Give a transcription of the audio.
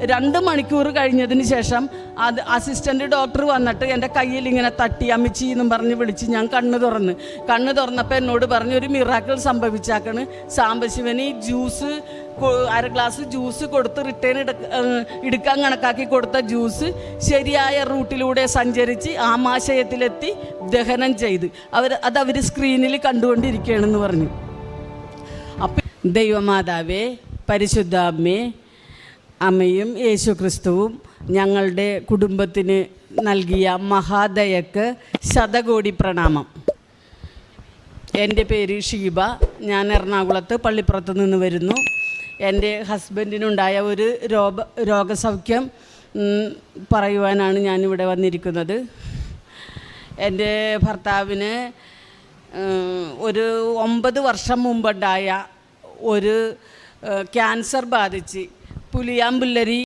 2 മണിക്കൂർ കഴിഞ്ഞതിന് ശേഷം അത് അസിസ്റ്റൻ്റ് ഡോക്ടർ വന്നിട്ട് എൻ്റെ കയ്യിൽ ഇങ്ങനെ തട്ടി അമ്മച്ചി എന്നും പറഞ്ഞ് വിളിച്ച് ഞാൻ കണ്ണ് തുറന്നപ്പോൾ എന്നോട് പറഞ്ഞു, ഒരു മിറാക്കിൾ സംഭവിച്ചാക്കണ്. സാംബശിവന് ജ്യൂസ് 1/2 ഗ്ലാസ് ജ്യൂസ് കൊടുത്ത് റിട്ടേൺ എടുക്കാൻ കണക്കാക്കി കൊടുത്ത ജ്യൂസ് ശരിയായ റൂട്ടിലൂടെ സഞ്ചരിച്ച് ആമാശയത്തിലെത്തി ദഹനം ചെയ്ത് അവർ സ്ക്രീനിൽ കണ്ടുകൊണ്ടിരിക്കുകയാണെന്ന് പറഞ്ഞു. അപ്പം ദൈവമാതാവേ, പരിശുദ്ധാമ്മേ, അമ്മയും യേശു ക്രിസ്തുവും ഞങ്ങളുടെ കുടുംബത്തിന് നൽകിയ മഹാദയക്ക് ശതകോടി പ്രണാമം. എൻ്റെ പേര് ഷീബ. ഞാൻ എറണാകുളത്ത് പള്ളിപ്പുറത്ത് നിന്ന് വരുന്നു. എൻ്റെ ഹസ്ബൻഡിനുണ്ടായ ഒരു രോഗസൗഖ്യം പറയുവാനാണ് ഞാനിവിടെ വന്നിരിക്കുന്നത്. എൻ്റെ ഭർത്താവിന് ഒരു 9 വർഷം മുമ്പുണ്ടായ ഒരു ക്യാൻസർ ബാധിച്ച് പുലിയാമ്പുല്ലരി